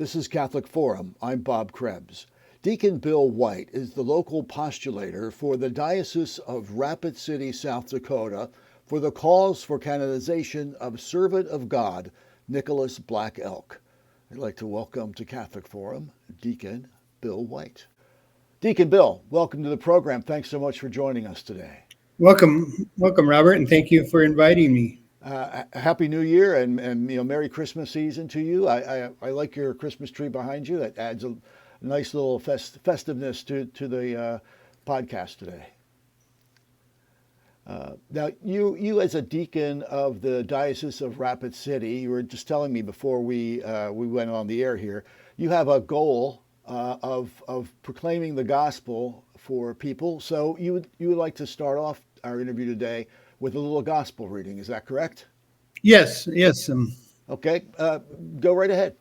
This is Catholic Forum. I'm Bob Krebs. Deacon Bill White is the local postulator for the Diocese of Rapid City, South Dakota, for the calls for canonization of servant of God, Nicholas Black Elk. I'd like to welcome to Catholic Forum Deacon Bill White. Deacon Bill, welcome to the program. Thanks so much for joining us today. Welcome, Robert, and thank you for inviting me. Happy New Year and Merry Christmas season to you. I like your Christmas tree behind you. That adds a nice little festiveness to the podcast today. Now, you as a deacon of the Diocese of Rapid City, you were just telling me before we went on the air here, you have a goal of proclaiming the gospel for people. So you would like to start off our interview today with a little gospel reading. Is that correct? Yes. Okay, go right ahead.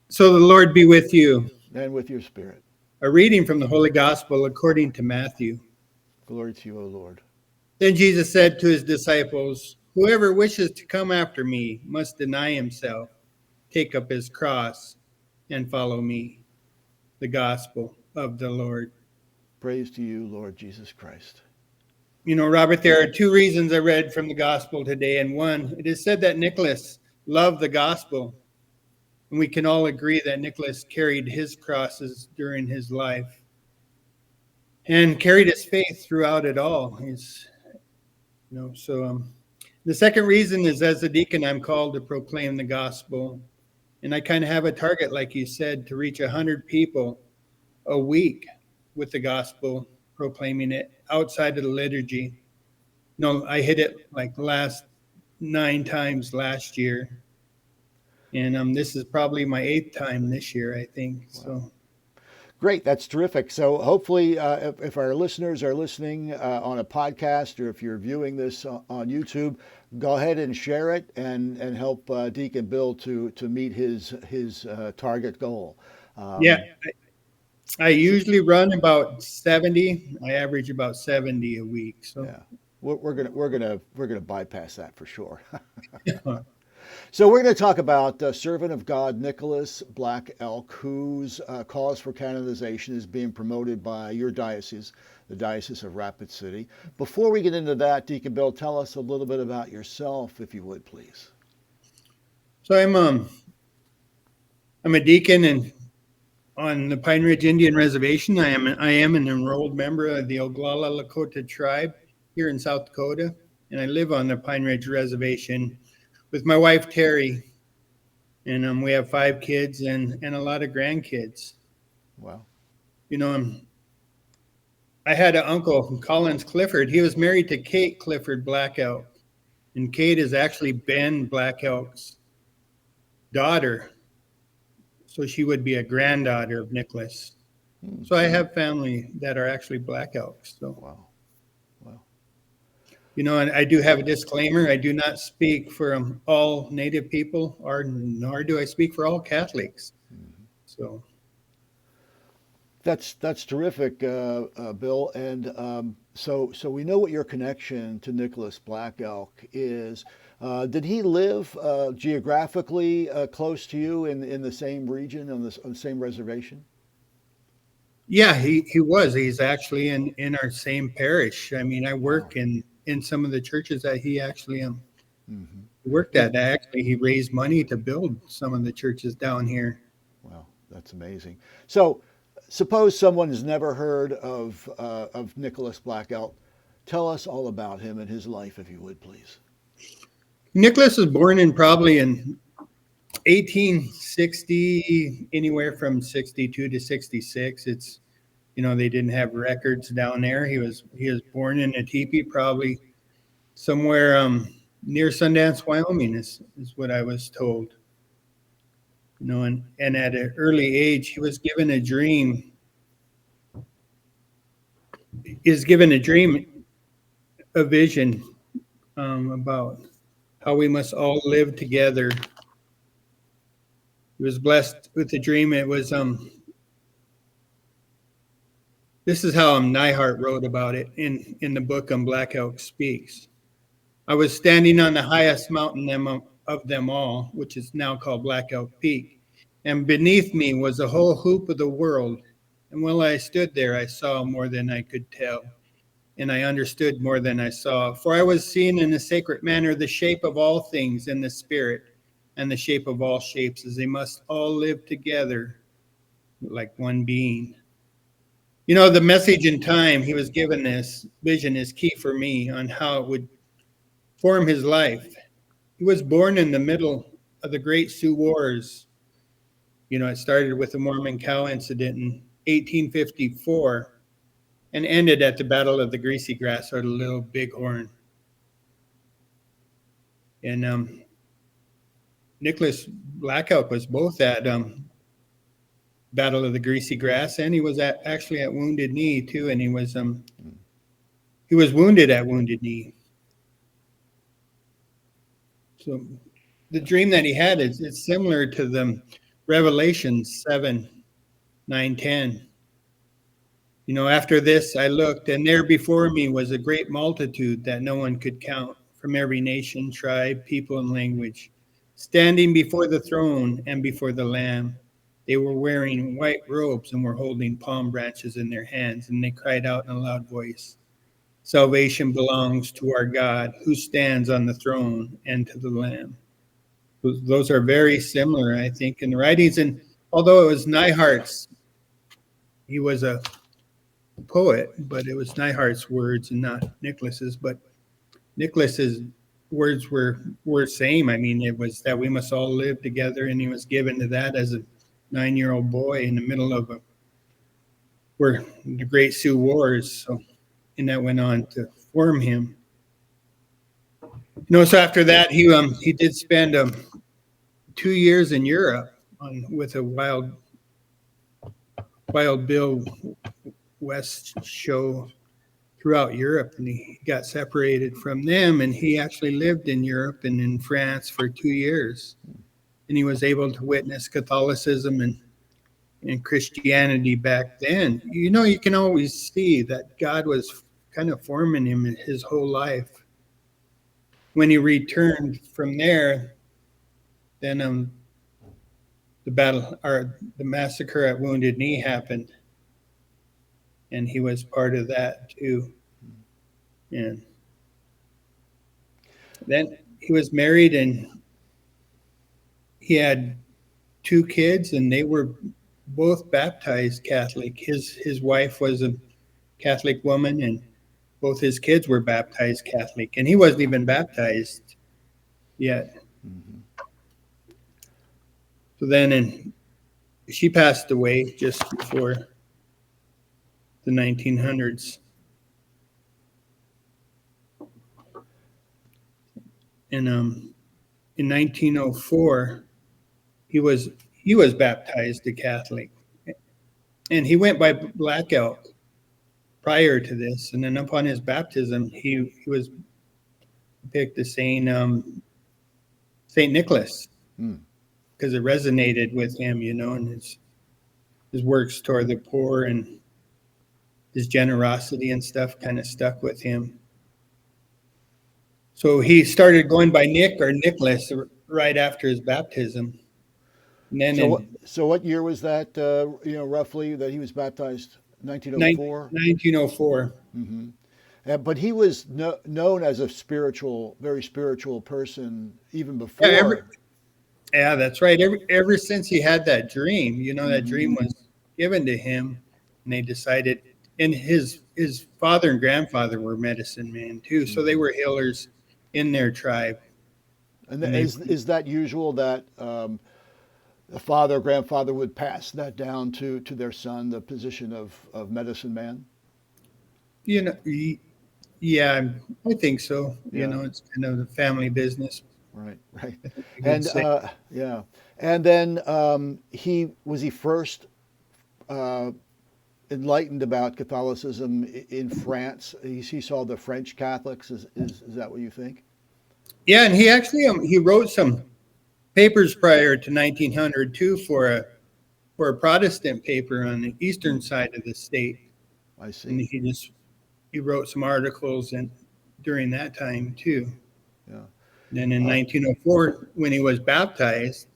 So the Lord be with you. And with your spirit. A reading from the Holy Gospel according to Matthew. Glory to you, O Lord. Then Jesus said to his disciples, "Whoever wishes to come after me must deny himself, take up his cross, and follow me." The Gospel of the Lord. Praise to you, Lord Jesus Christ. You know, Robert, there are two reasons I read from the Gospel today. And one, it is said that Nicholas loved the Gospel. And we can all agree that Nicholas carried his crosses during his life and carried his faith throughout it all. The second reason is, as a deacon, I'm called to proclaim the gospel. And I kind of have a target, like you said, to reach 100 people a week with the gospel, proclaiming it outside of the liturgy. No, I hit it like the last 9 times last year. And this is probably my 8th time this year, I think. Wow. So, great, that's terrific. So hopefully, if our listeners are listening on a podcast or if you're viewing this on YouTube, go ahead and share it and help Deacon Bill to meet his target goal. I usually run about 70. I average about 70 a week. So yeah, we're gonna bypass that for sure. So we're going to talk about servant of God Nicholas Black Elk, whose cause for canonization is being promoted by your diocese, the Diocese of Rapid City. Before we get into that, Deacon Bill, tell us a little bit about yourself, if you would, please. So I'm a deacon on the Pine Ridge Indian Reservation. I am an enrolled member of the Oglala Lakota tribe here in South Dakota, and I live on the Pine Ridge Reservation with my wife, Terry, and we have 5 kids and a lot of grandkids. Wow. You know, I had an uncle, Collins Clifford. He was married to Kate Clifford Black Elk, and Kate is actually Ben Black Elk's daughter, so she would be a granddaughter of Nicholas. So I have family that are actually Black Elks. So. Wow. You know, and I do have a disclaimer. I do not speak for all Native people, nor do I speak for all Catholics. Mm-hmm. So that's terrific, Bill. And so we know what your connection to Nicholas Black Elk is. Did he live geographically close to you in the same region on the same reservation? Yeah, he was. He's actually in our same parish. I mean, I work in some of the churches that he actually worked at. Actually, he raised money to build some of the churches down here. Wow, that's amazing. So, suppose someone has never heard of Nicholas Black Elk. Tell us all about him and his life, if you would, please. Nicholas was born in 1860, anywhere from 62 to 66. It's, you know, they didn't have records down there. He was born in a teepee, probably somewhere near Sundance, Wyoming, is what I was told. You know, and at an early age, he was given a dream. A vision about how we must all live together. He was blessed with a dream. It was this is how Neihart wrote about it in the book Black Elk Speaks. I was standing on the highest mountain of them all, which is now called Black Elk Peak, and beneath me was the whole hoop of the world. And while I stood there, I saw more than I could tell, and I understood more than I saw. For I was seeing in a sacred manner the shape of all things in the spirit, and the shape of all shapes, as they must all live together like one being. You know, the message in time he was given this vision is key for me on how it would form his life. He was born in the middle of the Great Sioux Wars. You know, it started with the Mormon cow incident in 1854 and ended at the Battle of the Greasy Grass or the Little Bighorn. And Nicholas Black Elk was both at Battle of the Greasy Grass, and he was actually at Wounded Knee too. And he was wounded at Wounded Knee. So the dream that he had is it's similar to the Revelation 7, 9, 10. You know, after this I looked, and there before me was a great multitude that no one could count, from every nation, tribe, people, and language, standing before the throne and before the Lamb. They were wearing white robes and were holding palm branches in their hands, and they cried out in a loud voice, "Salvation belongs to our God who stands on the throne and to the Lamb." Those are very similar, I think, in the writings. And although it was Neihart's, he was a poet, but it was Neihart's words and not Nicholas's. But Nicholas's words were same. I mean, it was that we must all live together, and he was given to that as a 9-year-old boy in the middle of where the Great Sioux Wars. So, and that went on to form him. You know, so after that, he did spend 2 years in Europe with a Wild Bill West show throughout Europe, and he got separated from them, and he actually lived in Europe and in France for 2 years, and he was able to witness Catholicism and Christianity back then. You know, you can always see that God was kind of forming him in his whole life. When he returned from there, then the massacre at Wounded Knee happened, and he was part of that too. And then he was married, and he had 2 kids, and they were both baptized Catholic. His wife was a Catholic woman, and both his kids were baptized Catholic, and he wasn't even baptized yet. Mm-hmm. So then, she passed away just before the 1900s. And in 1904, he was baptized a Catholic, and he went by Black Elk prior to this. And then upon his baptism, he was picked as Saint Nicholas because it resonated with him, you know, and his works toward the poor and his generosity and stuff kind of stuck with him. So he started going by Nick or Nicholas right after his baptism. And then so what year was that, roughly, that he was baptized? 1904? 1904. Mm-hmm. But he was known as a very spiritual person even before. Yeah, that's right. Ever since he had that dream, you know, that dream was given to him, and they decided, and his father and grandfather were medicine men too, so they were healers in their tribe. And is that usual that the father or grandfather would pass that down to their son, the position of medicine man? You know, yeah, I think so. Yeah. You know, it's kind of the family business. Right. And yeah. And then he first enlightened about Catholicism in France. He saw the French Catholics. Is that what you think? Yeah, and he actually he wrote some papers prior to 1900 too for a Protestant paper on the eastern side of the state. I see. And he wrote some articles during that time too. Yeah. Then in 1904, when he was baptized,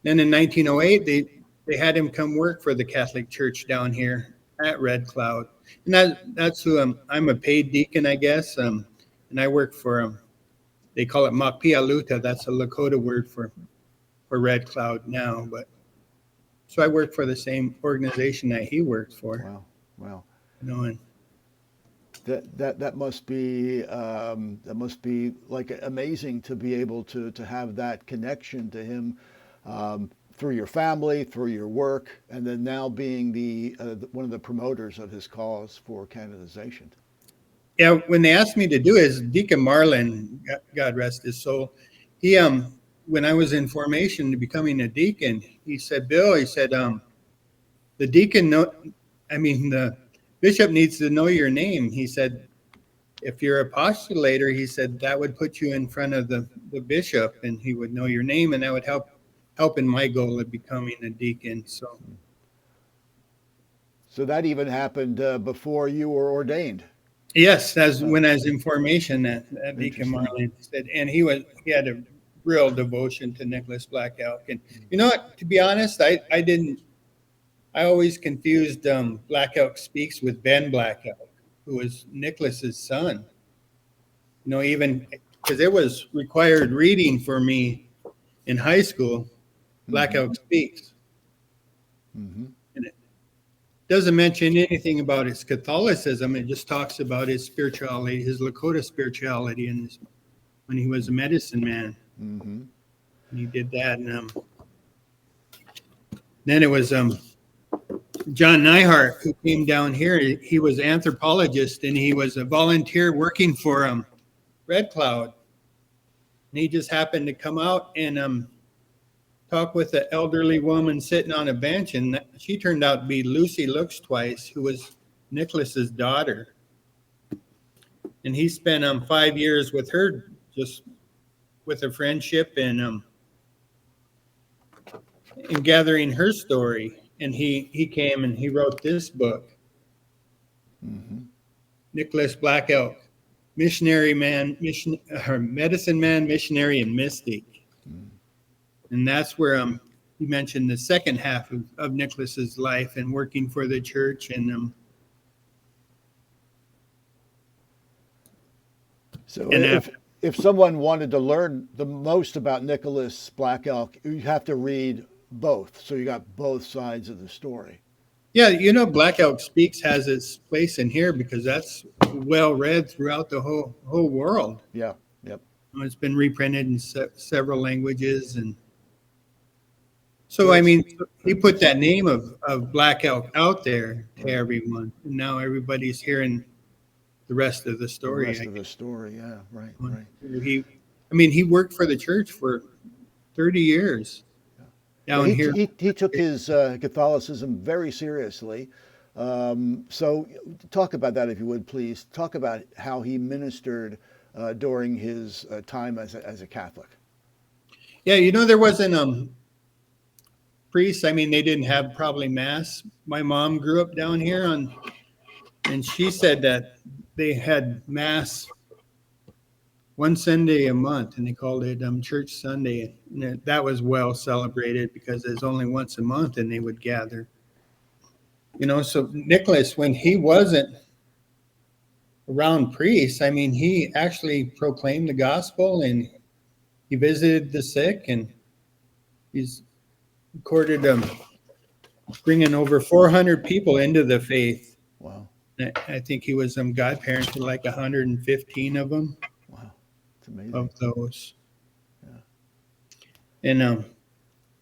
then in 1908 they had him come work for the Catholic Church down here at Red Cloud. And that's who I'm a paid deacon, I guess. And I work for they call it Makpialuta. That's a Lakota word for Red Cloud now. But so I work for the same organization that he works for. Wow. Wow. You know, and That must be like amazing to be able to have that connection to him through your family, through your work, and then now being the one of the promoters of his cause for canonization. yeah, when they asked me to do it, Deacon Marlin, God rest his soul, he when I was in formation to becoming a deacon, he said, Bill, he said, the deacon the bishop needs to know your name. He said, if you're a postulator, he said that would put you in front of the bishop, and he would know your name, and that would help in my goal of becoming a deacon. So that even happened before you were ordained. Yes, that's when I was in formation that Deacon Marlin said, and he had a real devotion to Nicholas Black Elk. And you know what? To be honest, I always confused Black Elk Speaks with Ben Black Elk, who was Nicholas's son. You know, even because it was required reading for me in high school, Black Elk Speaks. Mm-hmm. And it doesn't mention anything about his Catholicism. It just talks about his spirituality, his Lakota spirituality, and when he was a medicine man. Mm-hmm. And he did that. And then it was John Neihart who came down here. He was an anthropologist, and he was a volunteer working for Red Cloud. And he just happened to come out and talk with an elderly woman sitting on a bench, and she turned out to be Lucy Looks Twice, who was Nicholas's daughter. And he spent 5 years with her, just with a friendship and gathering her story. And he came and he wrote this book, Mm-hmm. Nicholas Black Elk, Missionary Man, Medicine Man, Missionary, and Mystic. And that's where he mentioned the second half of Nicholas's life and working for the church. And So and if someone wanted to learn the most about Nicholas Black Elk, you have to read both. So you got both sides of the story. yeah, you know, Black Elk Speaks has its place in here because that's well read throughout the whole world. Yeah. Yep. It's been reprinted in several languages, and so I mean, he put that name of Black Elk out there to everyone, and now everybody's hearing the rest of the story. The rest of the story, yeah, right, right. He worked for the church for 30 years down here. He took his Catholicism very seriously. So talk about that, if you would, please. Talk about how he ministered during his time as a Catholic. Yeah, you know, there wasn't priests. I mean, they didn't have probably mass. My mom grew up down here and she said that they had mass one Sunday a month, and they called it Church Sunday. And that was well celebrated because it's only once a month, and they would gather. You know, so Nicholas, when he wasn't around priests, I mean, he actually proclaimed the gospel, and he visited the sick, and he's recorded bringing over 400 people into the faith. Wow. I think he was godparent to like 115 of them. Wow. It's amazing. Of those. Yeah. And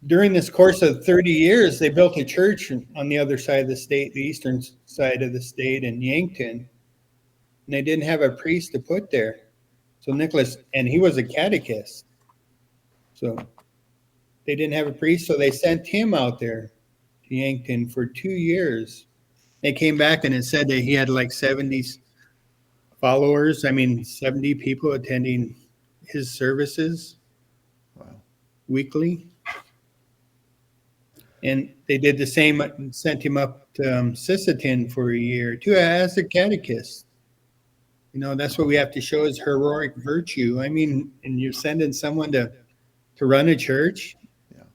during this course of 30 years, they built a church on the other side of the state, the eastern side of the state in Yankton. And they didn't have a priest to put there. So Nicholas, and he was a catechist. So they didn't have a priest, so they sent him out there to Yankton for 2 years. They came back and it said that he had like 70 followers. 70 people attending his services. Wow. Weekly. And they did the same, sent him up to Sisseton for a year or two as a catechist. You know, that's what we have to show is heroic virtue. And you're sending someone to run a church. Yeah.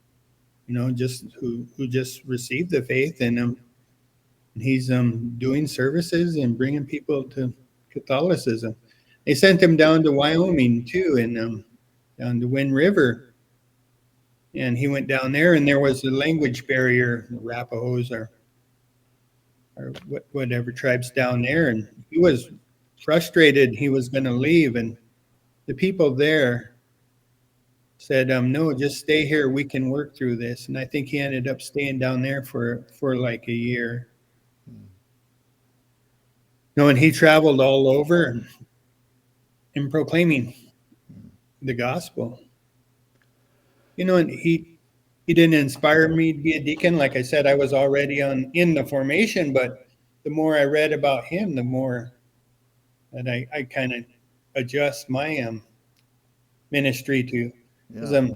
just who just received the faith, and he's doing services and bringing people to Catholicism. They sent him down to Wyoming too, and down to Wind River, and he went down there, and there was a language barrier. The Arapahoes or whatever tribes down there, and he was frustrated. He was going to leave, and the people there said, "No, just stay here. We can work through this." And I think he ended up staying down there for like a year. No, and he traveled all over and proclaiming the gospel. And he didn't inspire me to be a deacon. Like I said, I was already in the formation, but the more I read about him, the more that I kind of adjust my ministry to. Because Yeah.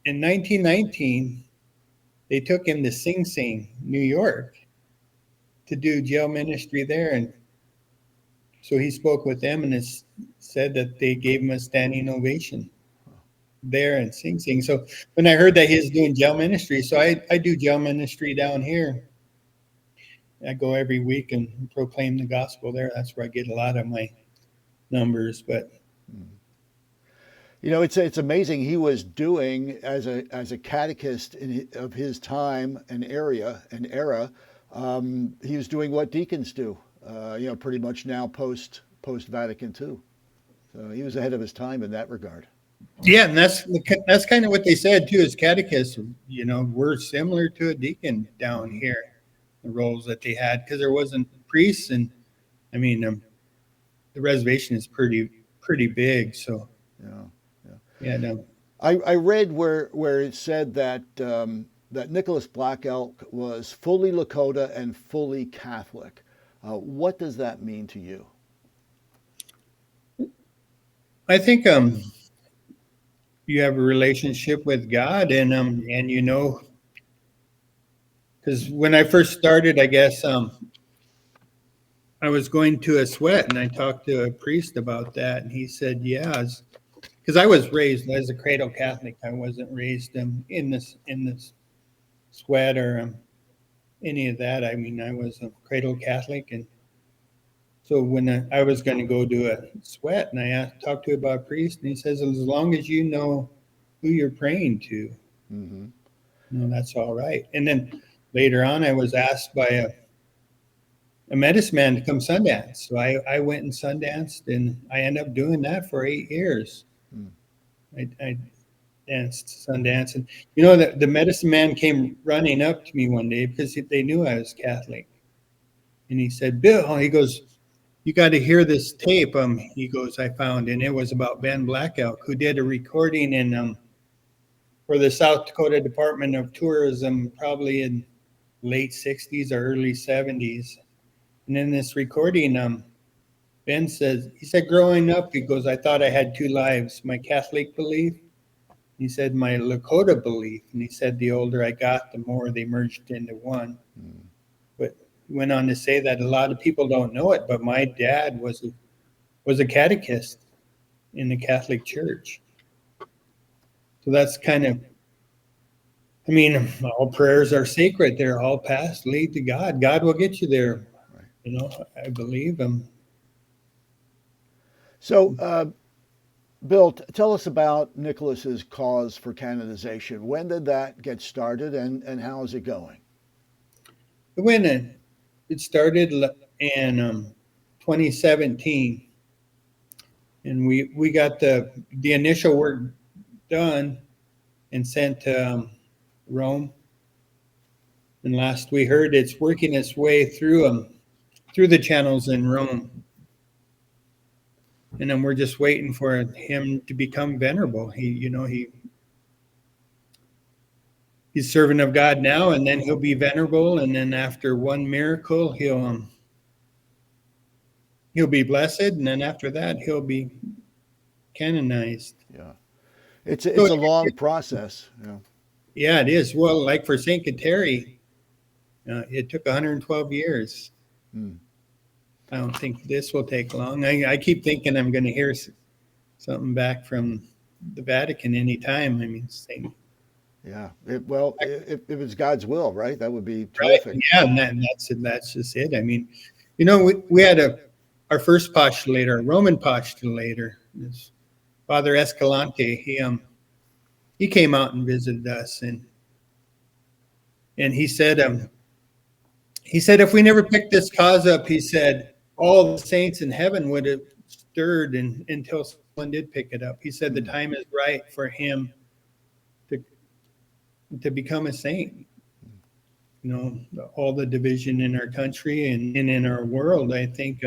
in 1919, they took him to Sing Sing, New York, to do jail ministry there, and so he spoke with them, and it said that they gave him a standing ovation there in Sing Sing. So when I heard that he's doing jail ministry, so I do jail ministry down here. I go every week and proclaim the gospel there. That's where I get a lot of my numbers. But It's amazing. He was doing as a catechist of his time and era. He was doing what deacons do. Pretty much now post Vatican II. So he was ahead of his time in that regard. yeah, and that's kind of what they said too. As catechists, we're similar to a deacon down here, the roles that they had, because there wasn't priests, and I mean, the reservation is pretty big. So yeah, no. I read where it said that Nicholas Black Elk was fully Lakota and fully Catholic. What does that mean to you? I think you have a relationship with God, and because when I first started, I guess I was going to a sweat, and I talked to a priest about that, and he said, yeah, because I was raised as a cradle Catholic. I wasn't raised in this sweat or any of that. I mean, I was a cradle Catholic, and so when I was going to go do a sweat, and I talked to about a priest, and he says, as long as you know who you're praying to, Mm-hmm. that's all right. And then later on, I was asked by a medicine man to come Sundance. So I went and Sundanced, and I ended up doing that for 8 years. Mm. I danced Sundance, and the medicine man came running up to me one day because they knew I was Catholic, and he said, "Bill," he goes, "you got to hear this tape." He goes, "I found," and it was about Ben Black Elk, who did a recording in for the South Dakota Department of Tourism, probably in late '60s or early '70s. And in this recording, Ben says, he said, growing up, he goes, I thought I had two lives, my Catholic belief. He said, my Lakota belief. And he said, the older I got, the more they merged into one. Mm. But he went on to say that a lot of people don't know it, but my dad was a catechist in the Catholic Church. So that's kind of, I mean, all prayers are sacred. They're all paths lead to God. God will get you there. Right. I believe him. So, Bill, tell us about Nicholas's cause for canonization. When did that get started, and how is it going? It started in 2017, and we got the initial work done and sent to Rome. And last we heard, it's working its way through the channels in Rome. And then we're just waiting for him to become venerable. He's servant of God now, and then he'll be venerable. And then after one miracle, he'll be blessed, and then after that, he'll be canonized. Yeah, it's a long process. Yeah. Yeah, it is. Well, like for Saint Kateri, it took 112 years. Mm. I don't think this will take long. I keep thinking I'm going to hear something back from the Vatican anytime. I mean, Yeah. Well, if it's God's will, right? That would be Right. terrific. Yeah, and that's just it. I mean, we had our first postulator, a Roman postulator, is Father Escalante. He came out and visited us, and he said if we never picked this cause up, he said all the saints in heaven would have stirred until someone did pick it up. He said the Mm. time is right for him to become a saint. All the division in our country and in our world. I think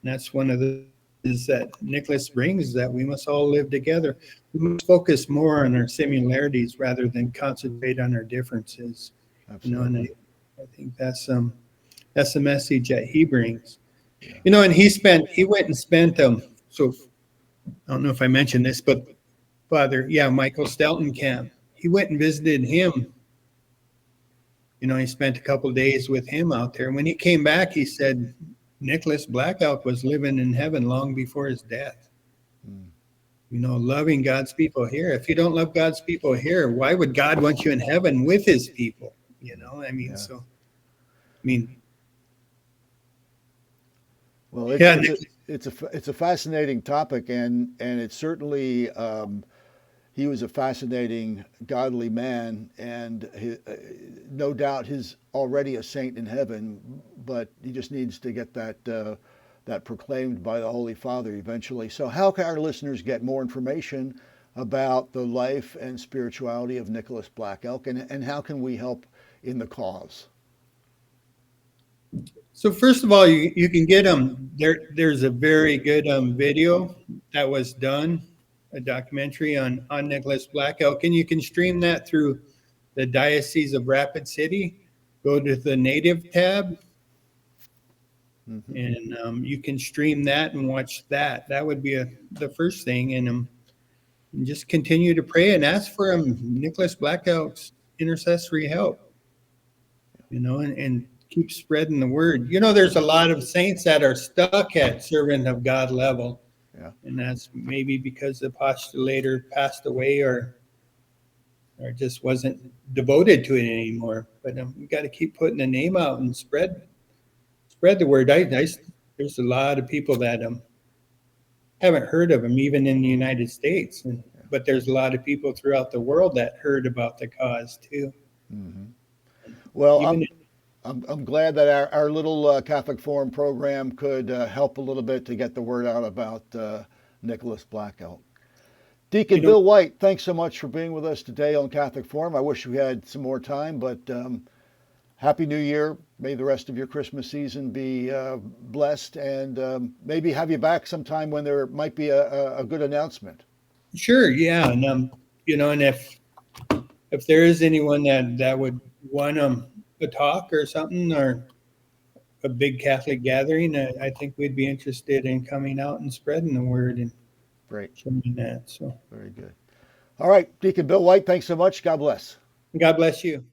that's one of the is that Nicholas brings, that we must all live together. We must focus more on our similarities rather than concentrate on our differences. And Absolutely. I think that's the message that he brings. Yeah. And he went and spent so I don't know if I mentioned this, but Father, yeah, Michael Steltenkamp, he went and visited him. He spent a couple of days with him out there. And when he came back, he said Nicholas Black Elk was living in heaven long before his death. Mm. Loving God's people here. If you don't love God's people here, why would God want you in heaven with his people? I mean, Yeah. so, I mean, Well, yeah, it's a fascinating topic, and it's certainly he was a fascinating, godly man, and no doubt he's already a saint in heaven, but he just needs to get that proclaimed by the Holy Father eventually. So, how can our listeners get more information about the life and spirituality of Nicholas Black Elk, and how can we help in the cause? So first of all, you can get there's a very good video that was done, a documentary on Nicholas Black Elk, and you can stream that through the Diocese of Rapid City. Go to the Native tab, Mm-hmm. and you can stream that and watch that. That would be the first thing, and just continue to pray and ask for Nicholas Black Elk's intercessory help. And keep spreading the word. There's a lot of saints that are stuck at servant of God level. Yeah. And that's maybe because the postulator passed away or just wasn't devoted to it anymore. But we got to keep putting the name out and spread the word. There's a lot of people that haven't heard of him, even in the United States. But there's a lot of people throughout the world that heard about the cause too. Mm-hmm. Well, Even I'm glad that our little Catholic Forum program could help a little bit to get the word out about Nicholas Black Elk. Deacon Bill White, thanks so much for being with us today on Catholic Forum. I wish we had some more time, but Happy New Year. May the rest of your Christmas season be blessed, and maybe have you back sometime when there might be a good announcement. Sure, yeah, and and if there is anyone that would want a talk or something, or a big Catholic gathering, I think we'd be interested in coming out and spreading the word and Great. showing that. So, Very good. All right, Deacon Bill White, thanks so much. God bless. God bless you.